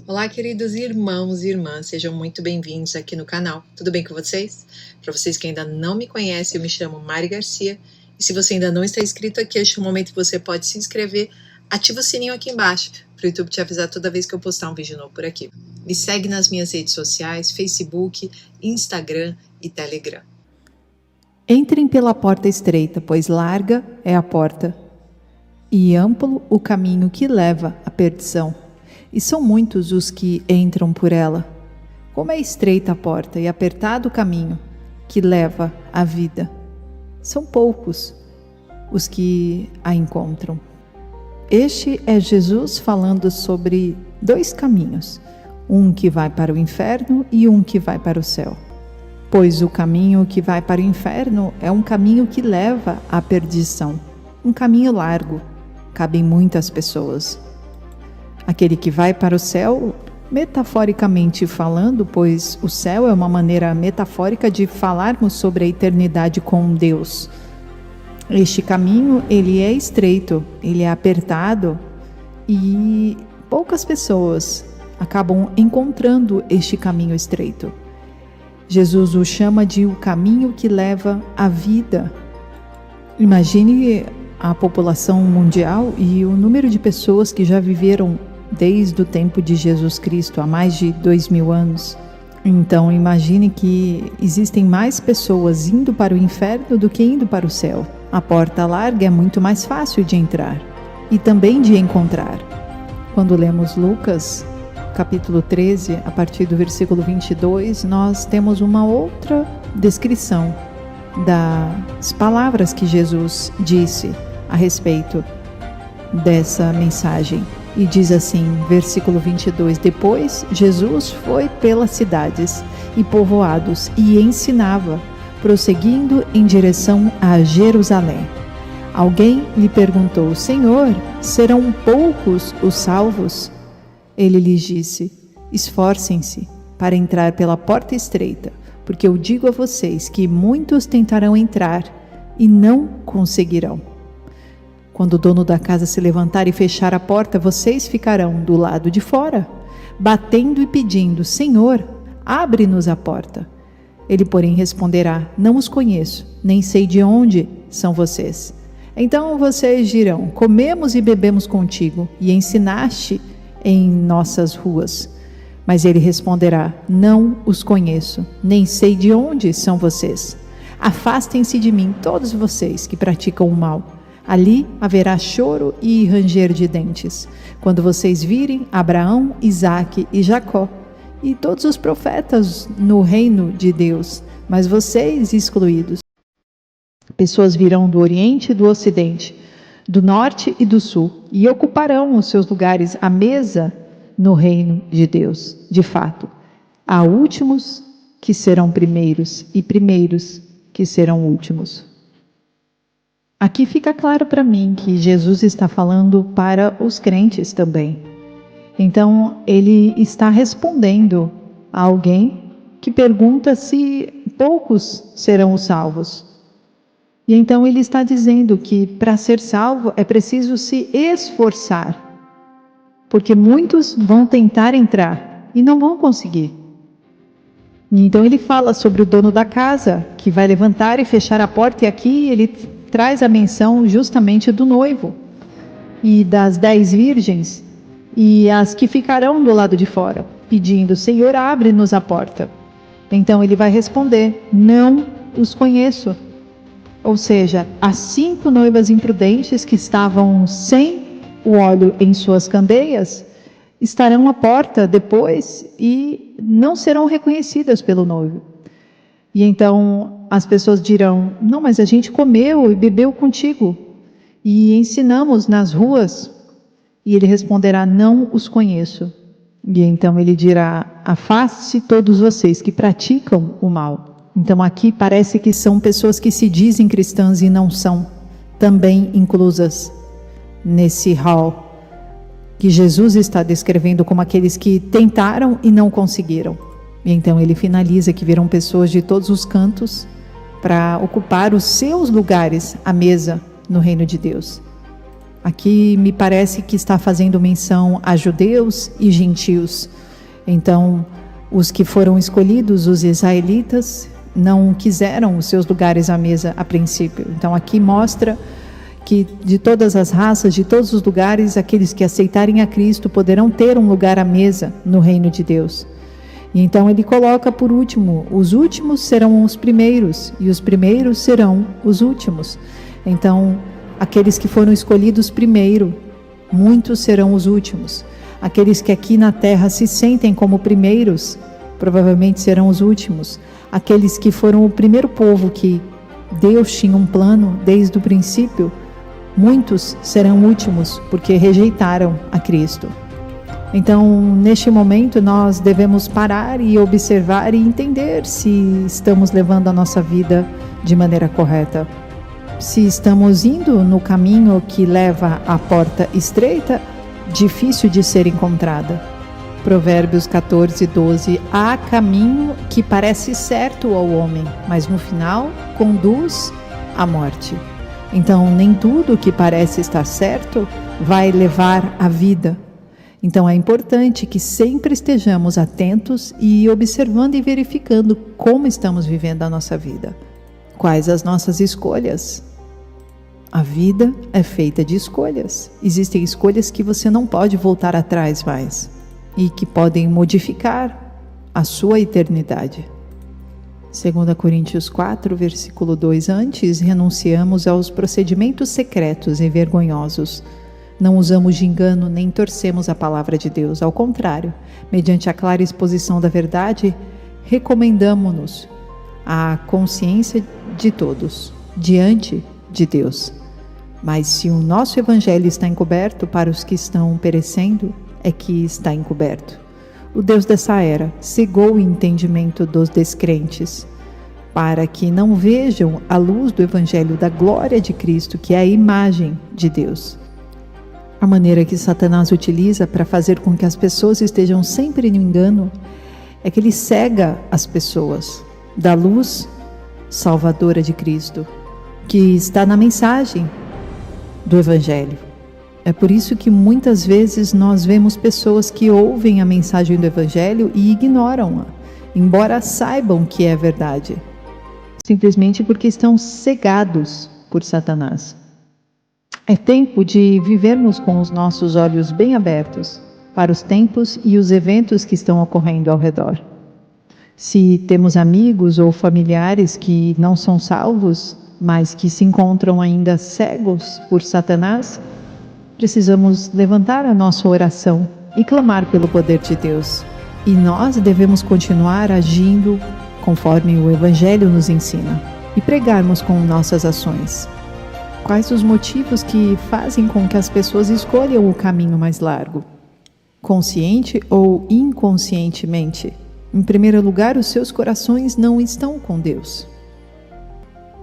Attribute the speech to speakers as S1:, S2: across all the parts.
S1: Olá, queridos irmãos e irmãs, sejam muito bem-vindos aqui no canal. Tudo bem com vocês? Para vocês que ainda não me conhecem, eu me chamo Mari Garcia. E se você ainda não está inscrito aqui, este é o momento que você pode se inscrever. Ativa o sininho aqui embaixo, para o YouTube te avisar toda vez que eu postar um vídeo novo por aqui. Me segue nas minhas redes sociais, Facebook, Instagram e Telegram.
S2: Entrem pela porta estreita, pois larga é a porta, e amplo o caminho que leva à perdição. E são muitos os que entram por ela. Como é estreita a porta e apertado o caminho que leva à vida. São poucos os que a encontram. Este é Jesus falando sobre dois caminhos, um que vai para o inferno e um que vai para o céu. Pois o caminho que vai para o inferno é um caminho que leva à perdição, um caminho largo, cabem muitas pessoas. Aquele que vai para o céu, metaforicamente falando, pois o céu é uma maneira metafórica de falarmos sobre a eternidade com Deus. Este caminho, ele é estreito, ele é apertado e poucas pessoas acabam encontrando este caminho estreito. Jesus o chama de o caminho que leva à vida. Imagine a população mundial e o número de pessoas que já viveram desde o tempo de Jesus Cristo, há mais de 2000 anos. Então imagine que existem mais pessoas indo para o inferno do que indo para o céu. A porta larga é muito mais fácil de entrar e também de encontrar. Quando lemos Lucas, capítulo 13, a partir do versículo 22, nós temos uma outra descrição das palavras que Jesus disse a respeito dessa mensagem. E diz assim, versículo 22, depois Jesus foi pelas cidades e povoados e ensinava, prosseguindo em direção a Jerusalém. Alguém lhe perguntou, Senhor, serão poucos os salvos? Ele lhes disse, esforcem-se para entrar pela porta estreita, porque eu digo a vocês que muitos tentarão entrar e não conseguirão. Quando o dono da casa se levantar e fechar a porta, vocês ficarão do lado de fora, batendo e pedindo, Senhor, abre-nos a porta. Ele, porém, responderá, não os conheço, nem sei de onde são vocês. Então vocês dirão, comemos e bebemos contigo, e ensinaste em nossas ruas. Mas ele responderá, não os conheço, nem sei de onde são vocês. Afastem-se de mim, todos vocês que praticam o mal. Ali haverá choro e ranger de dentes, quando vocês virem Abraão, Isaque e Jacó, e todos os profetas no reino de Deus, mas vocês excluídos. Pessoas virão do Oriente e do Ocidente, do Norte e do Sul, e ocuparão os seus lugares à mesa no reino de Deus. De fato, há últimos que serão primeiros, e primeiros que serão últimos. Aqui fica claro para mim que Jesus está falando para os crentes também. Então, ele está respondendo a alguém que pergunta se poucos serão os salvos. E então ele está dizendo que para ser salvo é preciso se esforçar, porque muitos vão tentar entrar e não vão conseguir. E então ele fala sobre o dono da casa, que vai levantar e fechar a porta, e aqui ele traz a menção justamente do noivo e das 10 virgens e as que ficarão do lado de fora, pedindo, Senhor, abre-nos a porta. Então ele vai responder, não os conheço. Ou seja, as 5 noivas imprudentes que estavam sem o óleo em suas candeias, estarão à porta depois e não serão reconhecidas pelo noivo. E então as pessoas dirão, não, mas a gente comeu e bebeu contigo e ensinamos nas ruas. E ele responderá, não os conheço. E então ele dirá, afaste-se todos vocês que praticam o mal. Então aqui parece que são pessoas que se dizem cristãs e não são, também inclusas nesse hall que Jesus está descrevendo como aqueles que tentaram e não conseguiram. E então ele finaliza que virão pessoas de todos os cantos para ocupar os seus lugares à mesa no reino de Deus. Aqui me parece que está fazendo menção a judeus e gentios. Então, os que foram escolhidos, os israelitas, não quiseram os seus lugares à mesa a princípio. Então, aqui mostra que de todas as raças, de todos os lugares, aqueles que aceitarem a Cristo poderão ter um lugar à mesa no reino de Deus. E então ele coloca por último, os últimos serão os primeiros e os primeiros serão os últimos. Então, aqueles que foram escolhidos primeiro, muitos serão os últimos. Aqueles que aqui na terra se sentem como primeiros, provavelmente serão os últimos. Aqueles que foram o primeiro povo que Deus tinha um plano desde o princípio, muitos serão últimos, porque rejeitaram a Cristo. Então, neste momento, nós devemos parar e observar e entender se estamos levando a nossa vida de maneira correta. Se estamos indo no caminho que leva à porta estreita, difícil de ser encontrada. Provérbios 14:12. Há caminho que parece certo ao homem, mas no final conduz à morte. Então, nem tudo que parece estar certo vai levar à vida. Então, é importante que sempre estejamos atentos e observando e verificando como estamos vivendo a nossa vida. Quais as nossas escolhas? A vida é feita de escolhas. Existem escolhas que você não pode voltar atrás mais e que podem modificar a sua eternidade. 2 Coríntios 4, versículo 2. Antes, renunciamos aos procedimentos secretos e vergonhosos. Não usamos de engano nem torcemos a palavra de Deus. Ao contrário, mediante a clara exposição da verdade, recomendamo-nos à consciência de todos, diante de Deus. Mas se o nosso evangelho está encoberto para os que estão perecendo, é que está encoberto. O Deus dessa era cegou o entendimento dos descrentes, para que não vejam a luz do evangelho da glória de Cristo, que é a imagem de Deus. A maneira que Satanás utiliza para fazer com que as pessoas estejam sempre no engano é que ele cega as pessoas da luz salvadora de Cristo, que está na mensagem do evangelho. É por isso que muitas vezes nós vemos pessoas que ouvem a mensagem do evangelho e ignoram-a, embora saibam que é verdade, simplesmente porque estão cegados por Satanás. É tempo de vivermos com os nossos olhos bem abertos para os tempos e os eventos que estão ocorrendo ao redor. Se temos amigos ou familiares que não são salvos, mas que se encontram ainda cegos por Satanás, precisamos levantar a nossa oração e clamar pelo poder de Deus. E nós devemos continuar agindo conforme o Evangelho nos ensina e pregarmos com nossas ações. Quais os motivos que fazem com que as pessoas escolham o caminho mais largo? Consciente ou inconscientemente? Em primeiro lugar, os seus corações não estão com Deus.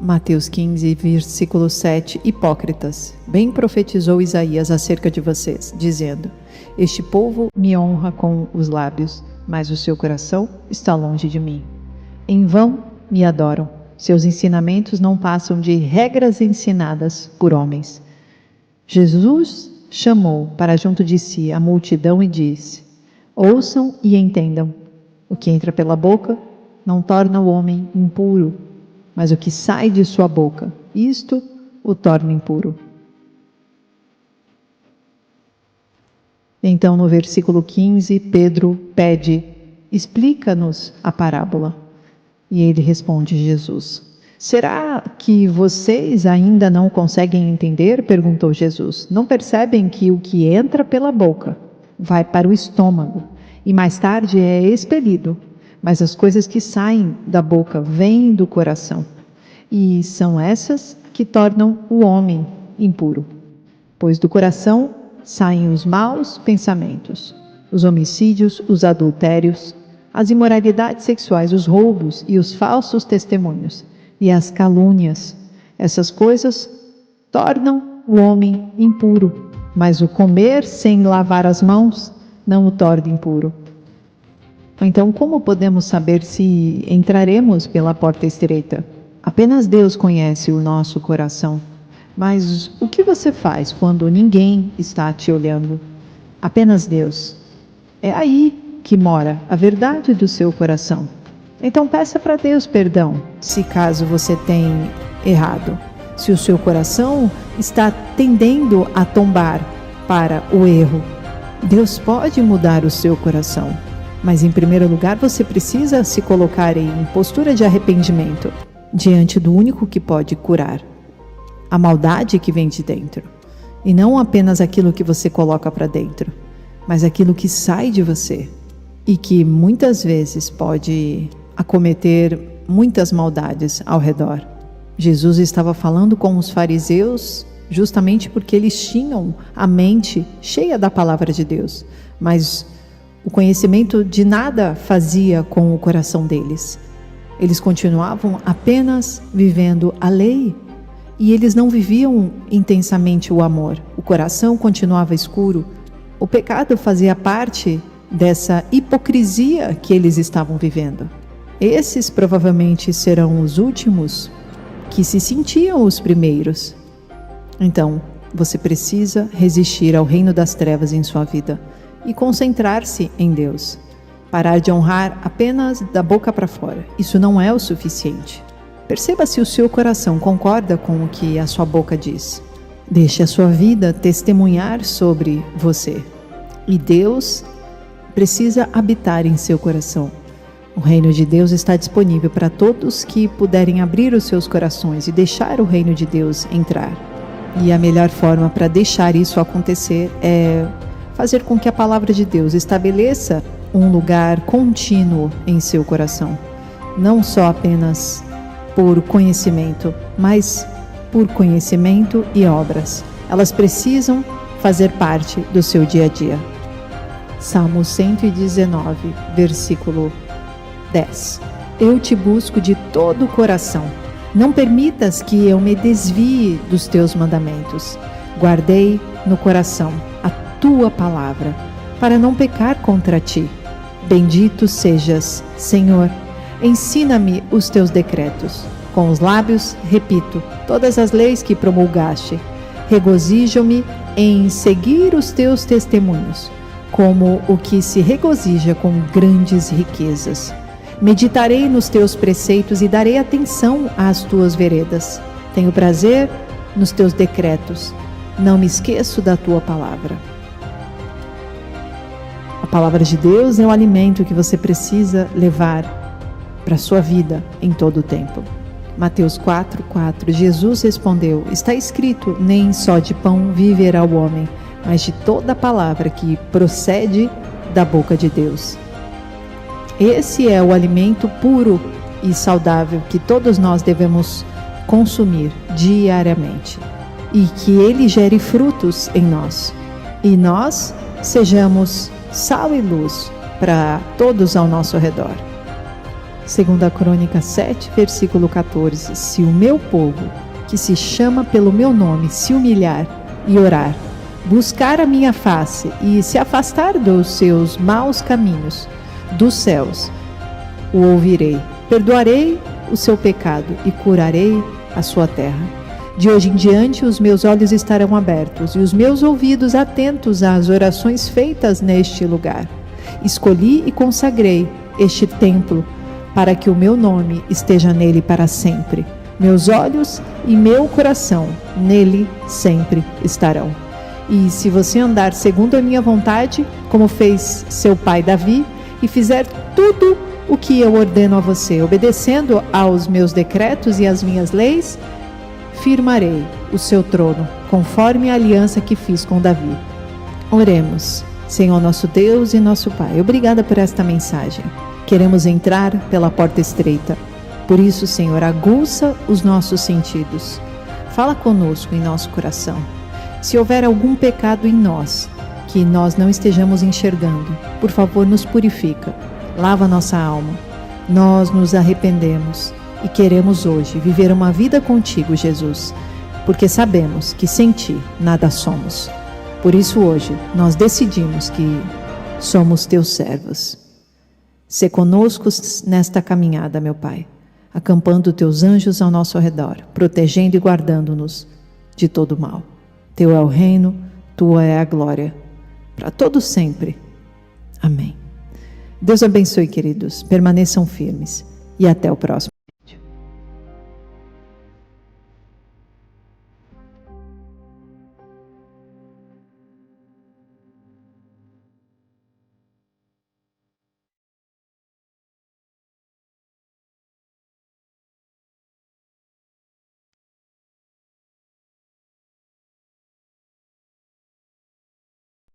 S2: Mateus 15, versículo 7. Hipócritas, bem profetizou Isaías acerca de vocês, dizendo: este povo me honra com os lábios, mas o seu coração está longe de mim. Em vão me adoram, seus ensinamentos não passam de regras ensinadas por homens. Jesus chamou para junto de si a multidão e disse: ouçam e entendam, o que entra pela boca não torna o homem impuro, mas o que sai de sua boca, isto o torna impuro. Então, no versículo 15, Pedro pede: explica-nos a parábola. E ele responde: Jesus. Será que vocês ainda não conseguem entender? Perguntou Jesus. Não percebem que o que entra pela boca vai para o estômago e mais tarde é expelido? Mas as coisas que saem da boca vêm do coração, e são essas que tornam o homem impuro. Pois do coração saem os maus pensamentos, os homicídios, os adultérios, as imoralidades sexuais, os roubos e os falsos testemunhos, e as calúnias. Essas coisas tornam o homem impuro, mas o comer sem lavar as mãos não o torna impuro. Então, como podemos saber se entraremos pela porta estreita? Apenas Deus conhece o nosso coração, Mas o que você faz quando ninguém está te olhando? Apenas Deus. É aí que mora a verdade do seu coração. Então peça para Deus perdão, se caso você tem errado. Se o seu coração está tendendo a tombar para o erro, Deus pode mudar o seu coração. Mas em primeiro lugar você precisa se colocar em postura de arrependimento diante do único que pode curar a maldade que vem de dentro. E não apenas aquilo que você coloca para dentro, mas aquilo que sai de você e que muitas vezes pode acometer muitas maldades ao redor. Jesus estava falando com os fariseus justamente porque eles tinham a mente cheia da palavra de Deus, mas o conhecimento de nada fazia com o coração deles. Eles continuavam apenas vivendo a lei e eles não viviam intensamente o amor. O coração continuava escuro. O pecado fazia parte dessa hipocrisia que eles estavam vivendo. Esses provavelmente serão os últimos que se sentiam os primeiros. Então, você precisa resistir ao reino das trevas em sua vida e concentrar-se em Deus. Parar de honrar apenas da boca para fora. Isso não é o suficiente. Perceba se o seu coração concorda com o que a sua boca diz. Deixe a sua vida testemunhar sobre você. E Deus precisa habitar em seu coração. O reino de Deus está disponível para todos que puderem abrir os seus corações e deixar o reino de Deus entrar. E a melhor forma para deixar isso acontecer é fazer com que a palavra de Deus estabeleça um lugar contínuo em seu coração. Não só apenas por conhecimento, mas por conhecimento e obras. Elas precisam fazer parte do seu dia a dia. Salmo 119, versículo 10. Eu te busco de todo o coração. Não permitas que eu me desvie dos teus mandamentos. Guardei no coração a tua palavra, para não pecar contra ti. Bendito sejas, Senhor. Ensina-me os teus decretos. Com os lábios, repito todas as leis que promulgaste. Regozijo-me em seguir os teus testemunhos, como o que se regozija com grandes riquezas. Meditarei nos teus preceitos e darei atenção às tuas veredas. Tenho prazer nos teus decretos. Não me esqueço da tua palavra. A palavra de Deus é o alimento que você precisa levar para a sua vida em todo o tempo. Mateus 4:4. Jesus respondeu: está escrito, nem só de pão viverá o homem, mas de toda a palavra que procede da boca de Deus. Esse é o alimento puro e saudável que todos nós devemos consumir diariamente, e que ele gere frutos em nós, e nós sejamos sal e luz para todos ao nosso redor. 2 Crônicas 7, versículo 14. Se o meu povo, que se chama pelo meu nome, se humilhar e orar, buscar a minha face e se afastar dos seus maus caminhos, dos céus o ouvirei, perdoarei o seu pecado e curarei a sua terra. De hoje em diante os meus olhos estarão abertos e os meus ouvidos atentos às orações feitas neste lugar. Escolhi e consagrei este templo para que o meu nome esteja nele para sempre. Meus olhos e meu coração nele sempre estarão. E se você andar segundo a minha vontade, como fez seu pai Davi, e fizer tudo o que eu ordeno a você, obedecendo aos meus decretos e às minhas leis, firmarei o seu trono, conforme a aliança que fiz com Davi. Oremos. Senhor nosso Deus e nosso Pai, obrigada por esta mensagem. Queremos entrar pela porta estreita. Por isso, Senhor, aguça os nossos sentidos. Fala conosco em nosso coração. Se houver algum pecado em nós, que nós não estejamos enxergando, por favor, nos purifica. Lava nossa alma. Nós nos arrependemos e queremos hoje viver uma vida contigo, Jesus, porque sabemos que sem ti nada somos. Por isso hoje nós decidimos que somos teus servos. Sê conosco nesta caminhada, meu Pai, acampando teus anjos ao nosso redor, protegendo e guardando-nos de todo mal. Teu é o reino, tua é a glória, para todo sempre. Amém. Deus abençoe, queridos. Permaneçam firmes e até o próximo